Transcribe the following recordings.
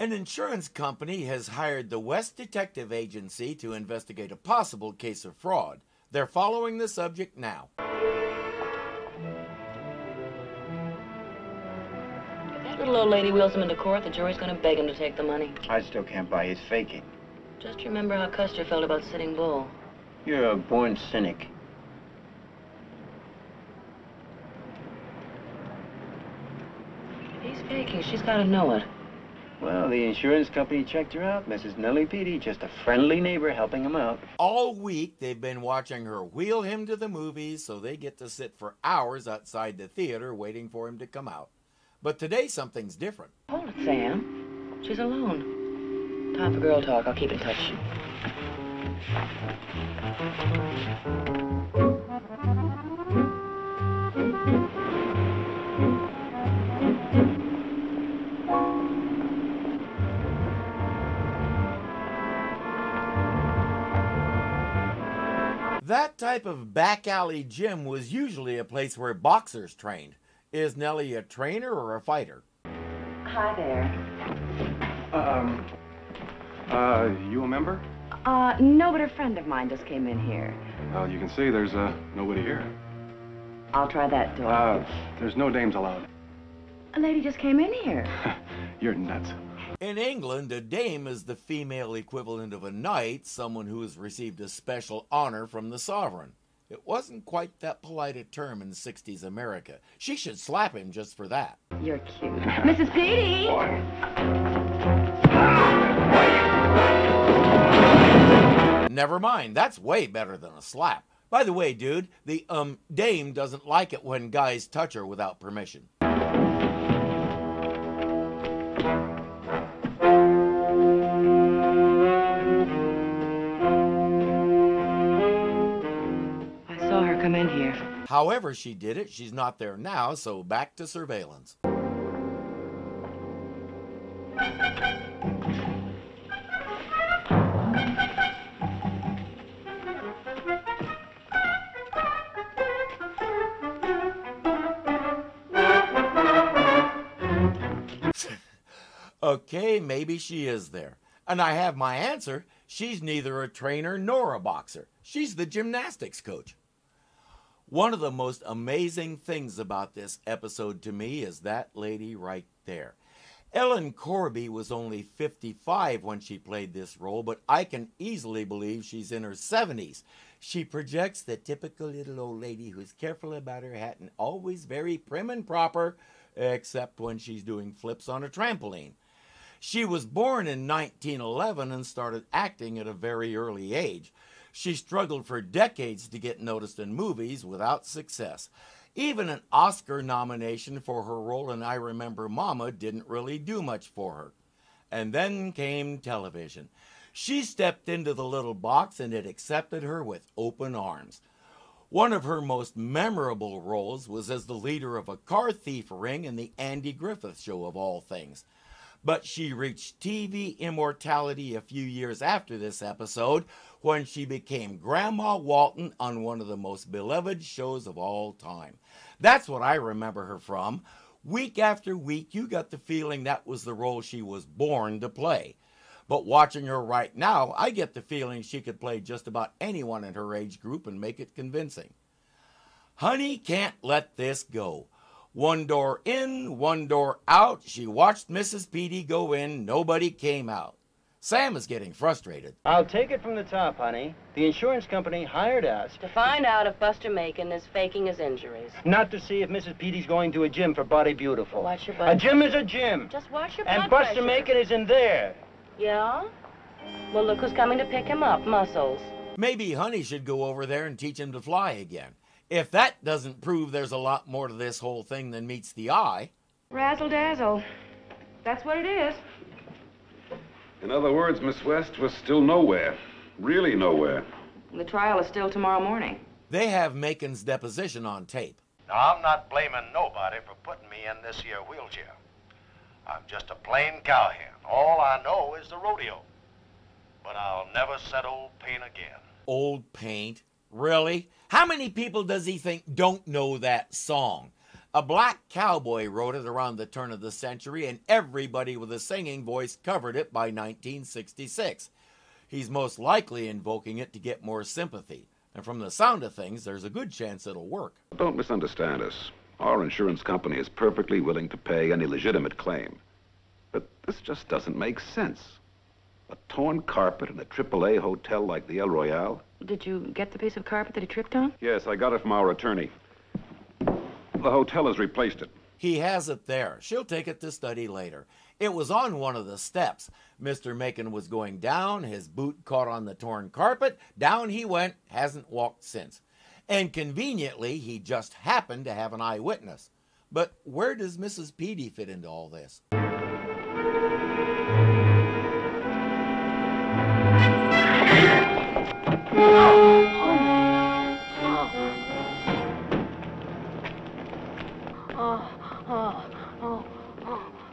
An insurance company has hired the West Detective Agency to investigate a possible case of fraud. They're following the subject now. If that little old lady wheels him into court, the jury's going to beg him to take the money. I still can't buy his faking. Just remember how Custer felt about Sitting Bull. You're a born cynic. If he's faking, she's got to know it. Well, the insurance company checked her out, Mrs. Nelly Peedy, just a friendly neighbor helping him out. All week, they've been watching her wheel him to the movies, so they get to sit for hours outside the theater waiting for him to come out. But today, something's different. Hold it, Sam. She's alone. Time for girl talk. I'll keep in touch. That type of back alley gym was usually a place where boxers trained. Is Nelly a trainer or a fighter? Hi there. You a member? No, but a friend of mine just came in here. Well, you can see there's, nobody here. I'll try that door. There's no dames allowed. A lady just came in here. You're nuts. In England, a dame is the female equivalent of a knight, someone who has received a special honor from the sovereign. It wasn't quite that polite a term in 60s America. She should slap him just for that. You're cute. Mrs. Peedy! Never mind, that's way better than a slap. By the way, dude, the dame doesn't like it when guys touch her without permission. Come in here. However she did it, she's not there now, so back to surveillance. Okay, maybe she is there. And I have my answer. She's neither a trainer nor a boxer. She's the gymnastics coach. One of the most amazing things about this episode to me is that lady right there. Ellen Corby was only 55 when she played this role, but I can easily believe she's in her 70s. She projects the typical little old lady who's careful about her hat and always very prim and proper, except when she's doing flips on a trampoline. She was born in 1911 and started acting at a very early age. She struggled for decades to get noticed in movies without success. Even an Oscar nomination for her role in I Remember Mama didn't really do much for her. And then came television. She stepped into the little box and it accepted her with open arms. One of her most memorable roles was as the leader of a car thief ring in the Andy Griffith Show of all things. But she reached TV immortality a few years after this episode when she became Grandma Walton on one of the most beloved shows of all time. That's what I remember her from. Week after week, you got the feeling that was the role she was born to play. But watching her right now, I get the feeling she could play just about anyone in her age group and make it convincing. Honey can't let this go. One door in, one door out. She watched Mrs. Peedy go in. Nobody came out. Sam is getting frustrated. I'll take it from the top, honey. The insurance company hired us To find out if Buster Macon is faking his injuries. not to see if Mrs. Peedy's going to a gym for Body Beautiful. Watch your A blood gym is a gym. Just watch your blood And Buster pressure. Macon is in there. Yeah? Well, look who's coming to pick him up. Muscles. Maybe Honey should go over there and teach him to fly again. If that doesn't prove there's a lot more to this whole thing than meets the eye. Razzle-dazzle. That's what it is. In other words, Miss West was still nowhere. Really nowhere. The trial is still tomorrow morning. They have Macon's deposition on tape. Now, I'm not blaming nobody for putting me in this here wheelchair. I'm just a plain cowhand. All I know is the rodeo. But I'll never set old paint again. Old Paint? Really? How many people does he think don't know that song? A black cowboy wrote it around the turn of the century, and everybody with a singing voice covered it by 1966. He's most likely invoking it to get more sympathy. And from the sound of things, there's a good chance it'll work. Don't misunderstand us. Our insurance company is perfectly willing to pay any legitimate claim. But this just doesn't make sense. A torn carpet in a AAA hotel like the El Royale? Did you get the piece of carpet that he tripped on? Yes, I got it from our attorney. The hotel has replaced it. He has it there. She'll take it to study later. It was on one of the steps. Mr. Macon was going down, his boot caught on the torn carpet, down he went, hasn't walked since. And conveniently, he just happened to have an eyewitness. But where does Mrs. Peedy fit into all this?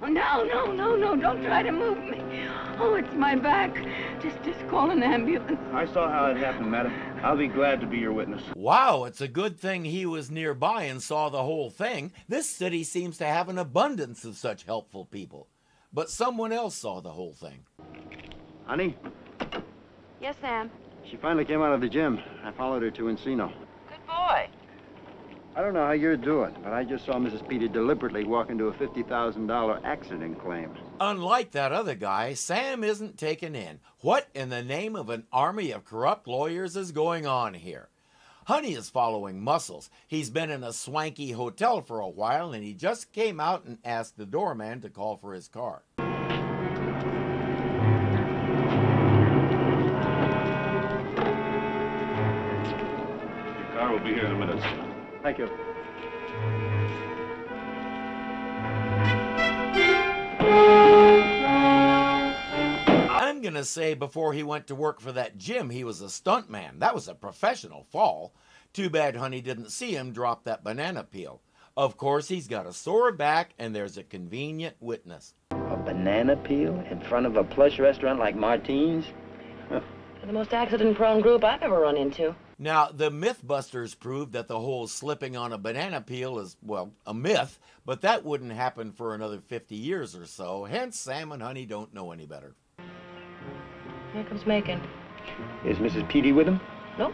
No, don't try to move me. Oh, it's my back. Just call an ambulance. I saw how it happened, madam. I'll be glad to be your witness. Wow, it's a good thing he was nearby and saw the whole thing. This city seems to have an abundance of such helpful people. But someone else saw the whole thing. Honey, Yes, Sam. she finally came out of the gym. I followed her to Encino. Good boy. I don't know how you're doing, but I just saw Mrs. Peedy deliberately walk into a $50,000 accident claim. Unlike that other guy, Sam isn't taken in. What in the name of an army of corrupt lawyers is going on here? Honey is following Muscles. He's been in a swanky hotel for a while, and he just came out and asked the doorman to call for his car. Your car will be here in a minute. Thank you. I'm gonna say before he went to work for that gym, he was a stuntman. That was a professional fall. Too bad Honey didn't see him drop that banana peel. Of course, he's got a sore back, and there's a convenient witness. A banana peel in front of a plush restaurant like Martine's? They're the most accident-prone group I've ever run into. Now, the Mythbusters proved that the whole slipping on a banana peel is, well, a myth, but that wouldn't happen for another 50 years or so. Hence, Sam and Honey don't know any better. Here comes Macon. Is Mrs. Peedy with him? Nope.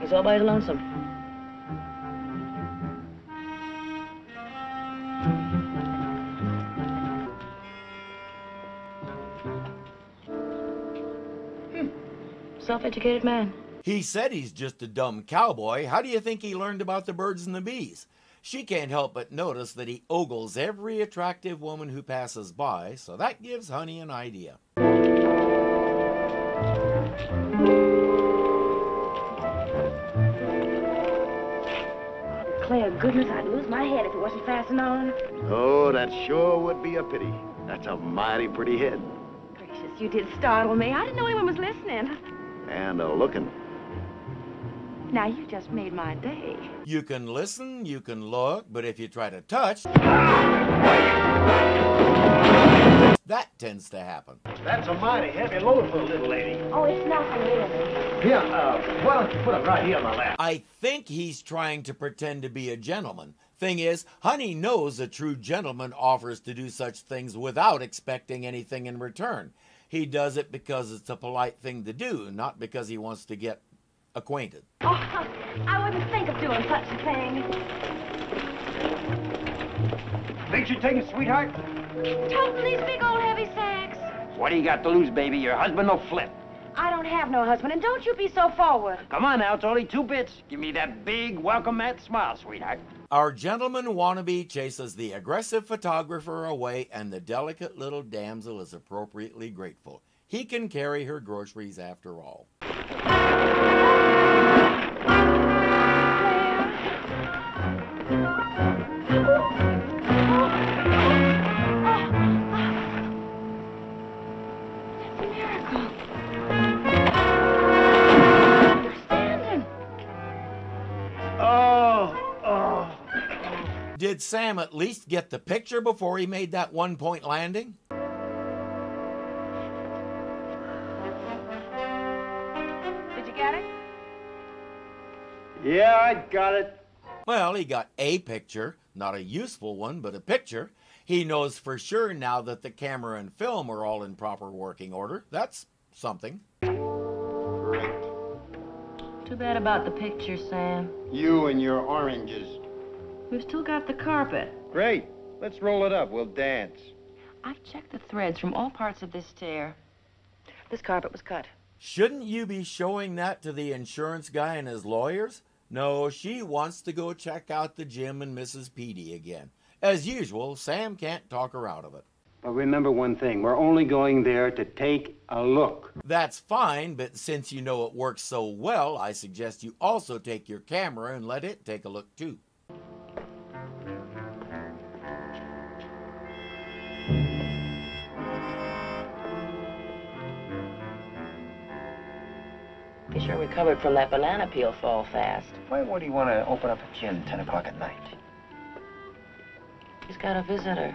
He's all by his lonesome. Self-educated man. He said he's just a dumb cowboy. How do you think he learned about the birds and the bees? She can't help but notice that he ogles every attractive woman who passes by, so that gives Honey an idea. Declare goodness, I'd lose my head if it wasn't fastened on. Oh, that sure would be a pity. That's a mighty pretty head. Gracious, you did startle me. I didn't know anyone was listening. And looking. Now, you just made my day. You can listen, you can look, but if you try to touch, that tends to happen. That's a mighty heavy load for a little lady. Oh, it's nothing, really. Here, why don't you put it right here on my lap? I think he's trying to pretend to be a gentleman. Thing is, Honey knows a true gentleman offers to do such things without expecting anything in return. He does it because it's a polite thing to do, not because he wants to get acquainted. Oh, I wouldn't think of doing such a thing. Think you're taking, sweetheart? Toting these big old heavy sacks. What do you got to lose, baby? Your husband will flip. I don't have no husband, and don't you be so forward. Come on now, it's only 2 bits. Give me that big welcome mat smile, sweetheart. Our gentleman wannabe chases the aggressive photographer away, and the delicate little damsel is appropriately grateful. He can carry her groceries after all. Did Sam at least get the picture before he made that one-point landing? Did you get it? Yeah, I got it. Well, he got a picture, not a useful one, but a picture. He knows for sure now that the camera and film are all in proper working order. That's something. Great. Too bad about the picture, Sam. You and your oranges. We've still got the carpet. Great. Let's roll it up. We'll dance. I've checked the threads from all parts of this tear. This carpet was cut. Shouldn't you be showing that to the insurance guy and his lawyers? No, she wants to go check out the gym and Mrs. Peedy again. As usual, Sam can't talk her out of it. But remember one thing. We're only going there to take a look. That's fine, but since you know it works so well, I suggest you also take your camera and let it take a look too. Be sure recovered from that banana peel fall fast. Why would he want to open up a gin 10 o'clock at night? He's got a visitor.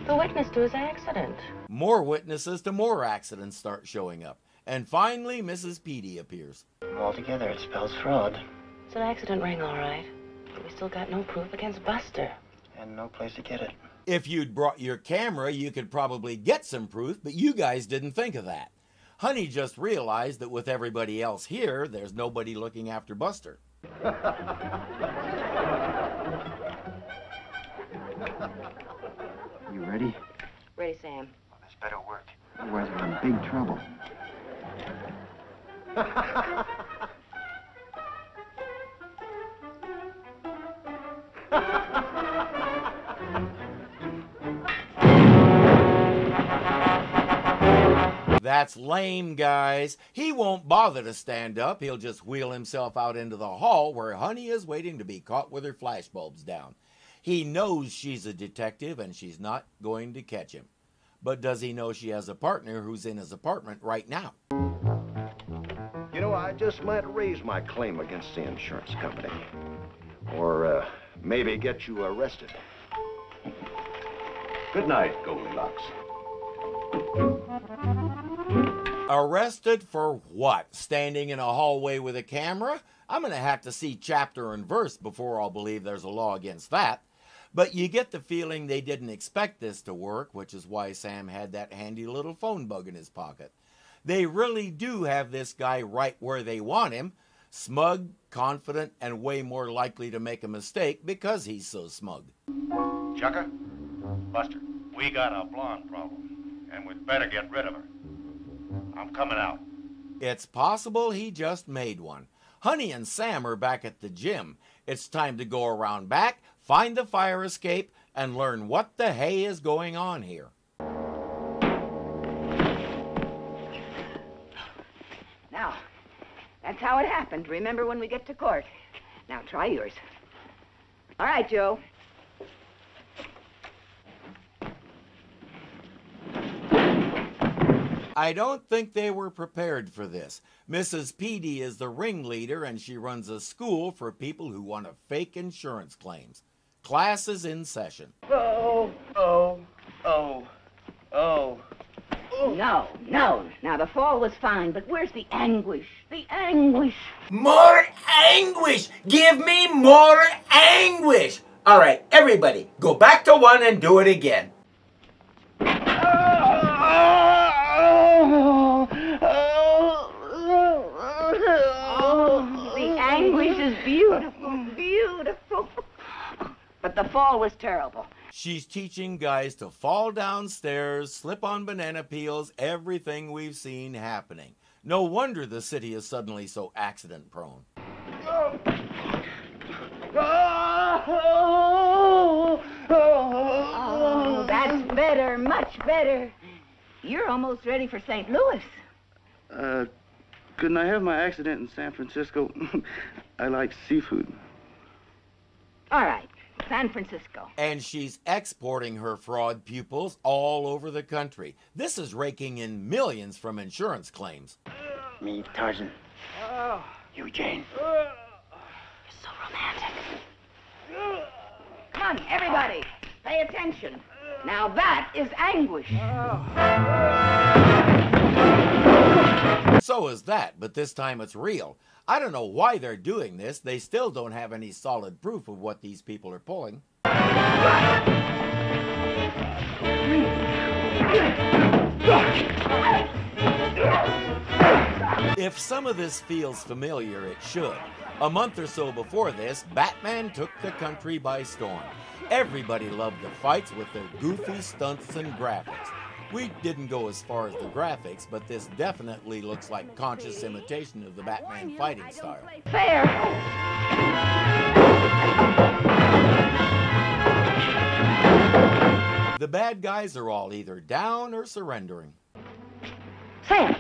The witness to his accident. More witnesses to more accidents start showing up. And finally, Mrs. Peedy appears. Altogether, it spells fraud. It's an accident ring, all right. But we still got no proof against Buster. And no place to get it. If you'd brought your camera, you could probably get some proof, but you guys didn't think of that. Honey just realized that with everybody else here, there's nobody looking after Buster. You ready? Ready, Sam. Well, this better work. Otherwise, we're in big trouble. That's lame, guys. He won't bother to stand up. He'll just wheel himself out into the hall where Honey is waiting to be caught with her flashbulbs down. He knows she's a detective and she's not going to catch him. But does he know she has a partner who's in his apartment right now? You know, I just might raise my claim against the insurance company. Or maybe get you arrested. Good night, Goldilocks. Arrested for what? Standing in a hallway with a camera? I'm going to have to see chapter and verse before I'll believe there's a law against that. But you get the feeling they didn't expect this to work, which is why Sam had that handy little phone bug in his pocket. They really do have this guy right where they want him, smug, confident, and way more likely to make a mistake because he's so smug. Chucker, Buster, we got a blonde problem, and we'd better get rid of her. I'm coming out. It's possible he just made one. Honey and Sam are back at the gym. It's time to go around back, find the fire escape, and learn what the hay is going on here. Now, that's how it happened. Remember when we get to court. Now, try yours. All right, Joe. I don't think they were prepared for this. Mrs. Peedy is the ringleader, and she runs a school for people who want to fake insurance claims. Class is in session. Oh. No, no. Now, the fall was fine, but where's the anguish? The anguish. More anguish! Give me more anguish! All right, everybody, go back to one and do it again. The anguish is beautiful, beautiful. But the fall was terrible. She's teaching guys to fall downstairs, slip on banana peels, everything we've seen happening. No wonder the city is suddenly so accident prone. Oh, that's better, much better. You're almost ready for St. Louis. Couldn't I have my accident in San Francisco? I like seafood. All right, San Francisco. And she's exporting her fraud pupils all over the country. This is raking in millions from insurance claims. Me, Tarzan. You, Jane. You're so romantic. Come on, everybody, pay attention. Now that is anguish. So is that, but this time it's real. I don't know why they're doing this. They still don't have any solid proof of what these people are pulling. If some of this feels familiar, it should. A month or so before this, Batman took the country by storm. Everybody loved the fights with their goofy stunts and graphics. We didn't go as far as the graphics, but this definitely looks like conscious imitation of the Batman fighting style. Fair. The bad guys are all either down or surrendering. Sam.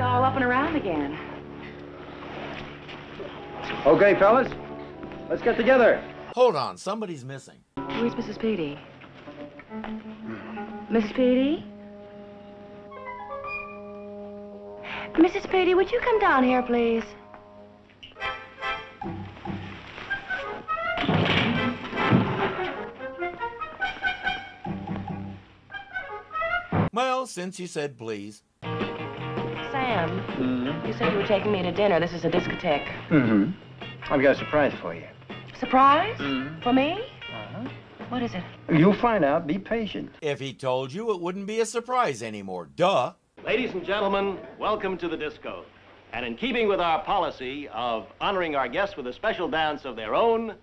All up and around again. Okay, fellas, let's get together. Hold on, somebody's missing. Where's Mrs. Peedy? Mrs. Peedy? Mrs. Peedy, would you come down here, please? Well, since you said please. Sam, you said you were taking me to dinner. This is a discotheque. Mm-hmm. I've got a surprise for you. Surprise? For me? Uh-huh. What is it? You'll find out. Be patient. If he told you, it wouldn't be a surprise anymore. Duh. Ladies and gentlemen, welcome to the disco. And in keeping with our policy of honoring our guests with a special dance of their own,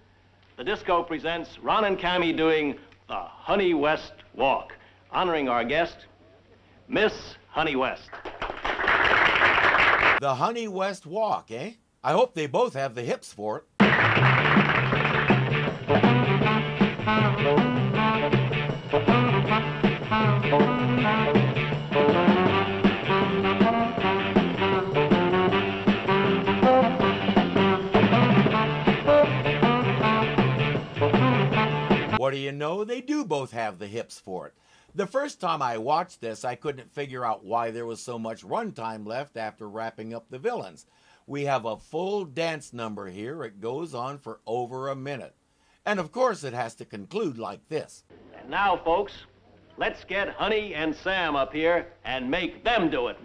the disco presents Ron and Cammie doing the Honey West Walk, honoring our guest, Miss Honey West. The Honey West Walk, eh? I hope they both have the hips for it. What do you know? They do both have the hips for it. The first time I watched this, I couldn't figure out why there was so much runtime left after wrapping up the villains. We have a full dance number here. It goes on for over a minute. And of course it has to conclude like this. And now, folks, let's get Honey and Sam up here and make them do it.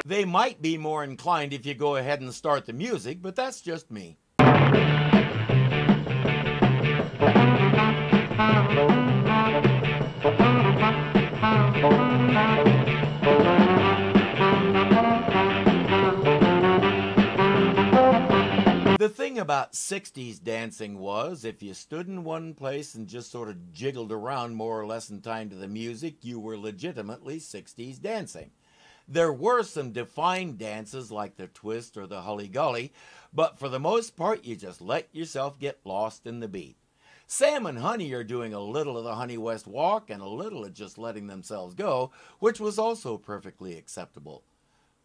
They might be more inclined if you go ahead and start the music, but that's just me. The thing about 60s dancing was, if you stood in one place and just sort of jiggled around more or less in time to the music, you were legitimately 60s dancing. There were some defined dances like the twist or the hully-gully, but for the most part, you just let yourself get lost in the beat. Sam and Honey are doing a little of the Honey West Walk and a little of just letting themselves go, which was also perfectly acceptable.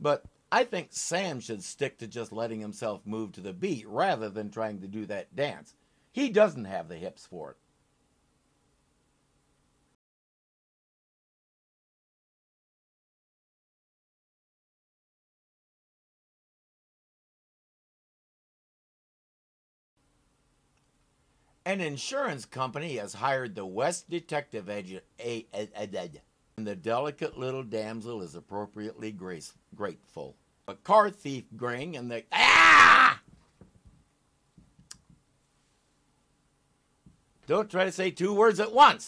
But I think Sam should stick to just letting himself move to the beat rather than trying to do that dance. He doesn't have the hips for it. An insurance company has hired the West Detective Agent, and the delicate little damsel is appropriately grateful. A car thief gring and the... Ah! Don't try to say two words at once.